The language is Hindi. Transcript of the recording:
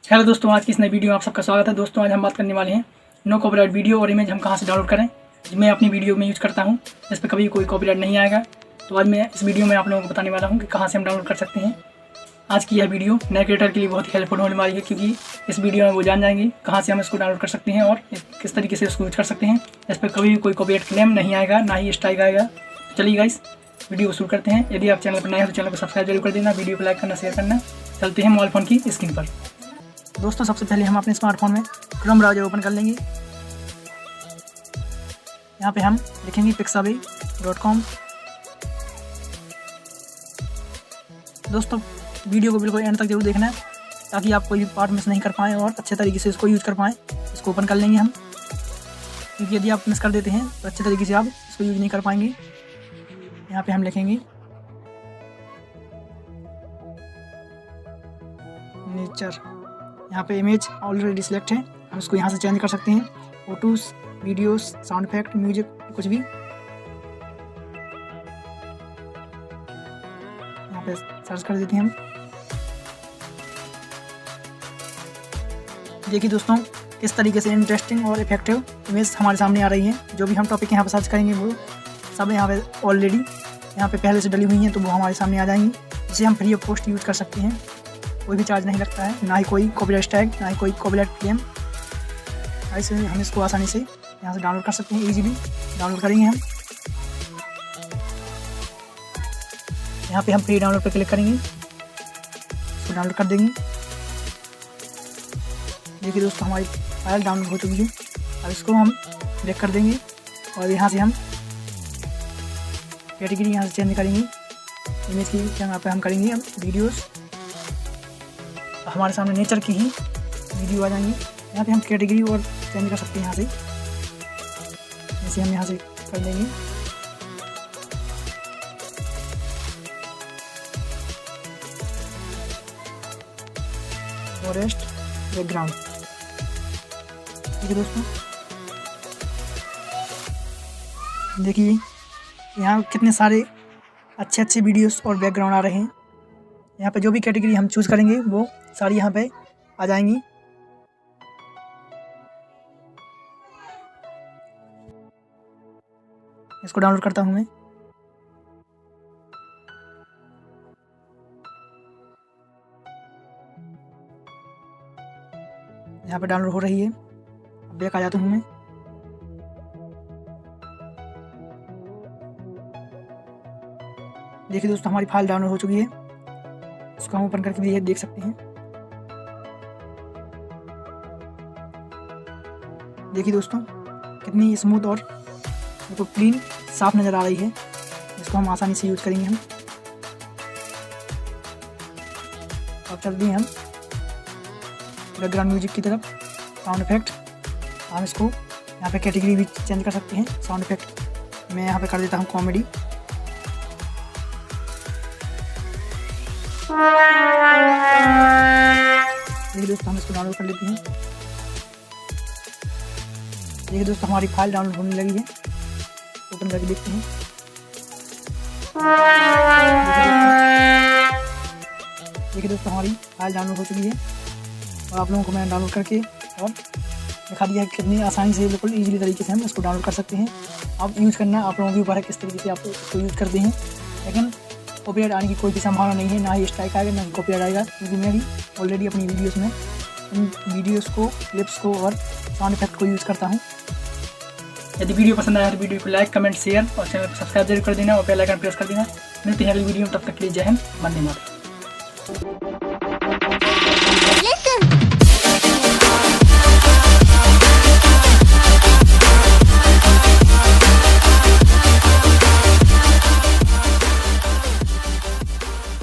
हेलो दोस्तों, आज की इस नई वीडियो में आप सबका स्वागत है। दोस्तों आज हम बात करने वाले हैं नो कॉपीराइट वीडियो और इमेज हम कहां से डाउनलोड करें। मैं अपनी वीडियो में यूज़ करता हूं, इस पर कभी कोई कॉपीराइट नहीं आएगा। तो आज मैं इस वीडियो में आप लोगों को बताने वाला हूं कि कहां से हम डाउनलोड कर सकते हैं। आज की यह वीडियो नए क्रिएटर के लिए बहुत ही हेल्पफुल होने वाली है, क्योंकि इस वीडियो में वो जान जाएंगे कहाँ से हम इसको डाउनलोड कर सकते हैं और किस तरीके से इसको यूज़ कर सकते हैं। इस पर कभी भी कोई कॉपीराइट क्लेम नहीं आएगा, ना ही स्ट्राइक आएगा। चलिए गाइस, वीडियो को शुरू करते हैं। यदि आप चैनल पर नए हैं तो चैनल को सब्सक्राइब जरूर कर देना, वीडियो को लाइक करना, शेयर करना। चलते हैं मोबाइल फ़ोन की स्क्रीन पर। दोस्तों सबसे पहले हम अपने स्मार्टफोन में क्रोम ब्राउज़र ओपन कर लेंगे। यहाँ पे हम लिखेंगे pixabay.com। दोस्तों वीडियो को बिल्कुल एंड तक जरूर देखना है, ताकि आप कोई भी पार्ट मिस नहीं कर पाएँ और अच्छे तरीके से इसको यूज़ कर पाएँ। इसको ओपन कर लेंगे हम, क्योंकि यदि आप मिस कर देते हैं तो अच्छे तरीके से आप इसको यूज़ नहीं कर पाएंगे। यहाँ पे हम लिखेंगे नेचर। यहाँ पे इमेज ऑलरेडी सिलेक्ट है, हम इसको यहाँ से चेंज कर सकते हैं। Photos, videos, sound effect, music, कुछ भी यहाँ पे सर्च कर देते हैं हम। देखिए दोस्तों, किस तरीके से इंटरेस्टिंग और इफेक्टिव इमेज हमारे सामने आ रही है। जो भी हम टॉपिक यहाँ पे सर्च करेंगे वो सब यहाँ पे ऑलरेडी यहाँ पे पहले से डली हुई हैं, तो वो हमारे सामने आ जाएंगी। जिसे हम फ्री ऑफ कॉस्ट यूज़ कर सकते हैं। कोई भी चार्ज नहीं लगता है, ना ही कोई कॉपीराइट स्ट्राइक, ना ही कोई कॉपीराइट क्लेम। ऐसे हम इसको आसानी से यहाँ से डाउनलोड कर सकते हैं। इजीली डाउनलोड करेंगे हम। यहाँ पे हम फ्री डाउनलोड पर क्लिक करेंगे, इसको डाउनलोड कर देंगे। देखिए दोस्तों, हमारी फाइल डाउनलोड हो चुकी है। अब इसको हम बैक कर देंगे और यहाँ से हम कैटेगरी यहाँ से चेंज करेंगे। इमेज की यहाँ पे हम करेंगे हम वीडियोस। हमारे सामने नेचर की ही वीडियो आ जाएंगी। यहाँ पे हम कैटेगरी और चेंज कर सकते हैं यहाँ से। जैसे हम यहाँ से कर देंगे फॉरेस्ट बैकग्राउंड। ठीक है दोस्तों, देखिए यहाँ कितने सारे अच्छे अच्छे वीडियोस और बैकग्राउंड आ रहे हैं। यहाँ पे जो भी कैटेगरी हम चूज़ करेंगे वो सारी यहाँ पे आ जाएंगी। इसको डाउनलोड करता हूँ मैं। यहाँ पे डाउनलोड हो रही है। अब बैक आ जाता हूँ मैं। देखिए दोस्तों, हमारी फाइल डाउनलोड हो चुकी है। इसको हम ओपन करके भी देख सकते हैं। देखिए दोस्तों, कितनी स्मूथ और बिल्कुल क्लीन साफ नज़र आ रही है। इसको हम आसानी से यूज़ करेंगे हम। अब चलते हैं हम बैकग्राउंड म्यूजिक की तरफ। साउंड इफेक्ट, हम इसको यहाँ पे कैटेगरी भी चेंज कर सकते हैं। साउंड इफेक्ट मैं यहाँ पे कर देता हूँ कॉमेडी। देखिए दोस्तों, हम इसको डाउनलोड कर लेते हैं। देखिए दोस्तों, हमारी फाइल डाउनलोड होने लगी है। ओपन करके देखते हैं। देखिए दोस्तों, हमारी फाइल डाउनलोड हो चुकी है और आप लोगों को मैंने डाउनलोड करके और दिखा दिया है कि कितनी आसानी से बिल्कुल ईजिली तरीके से हम इसको डाउनलोड कर सकते हैं। आप यूज़ करना आप लोगों के ऊपर है किस तरीके से आप इसको यूज़ करते हैं। लेकिन कॉपीराइट आने की कोई भी संभावना नहीं है, ना ही स्ट्राइक आएगा, ना ही कॉपीराइट आएगा, क्योंकि मैं भी ऑलरेडी अपनी वीडियोस में इन वीडियोस को, क्लिप्स को और साउंड इफेक्ट को यूज़ करता हूँ। यदि वीडियो पसंद आया तो वीडियो को लाइक, कमेंट, शेयर और चैनल को सब्सक्राइब जरूर कर देना और बेल आइकन प्रेस कर देना। मिलते हैं अगली वीडियो में, तब तक के लिए जय हिंद, वंदे मातरम।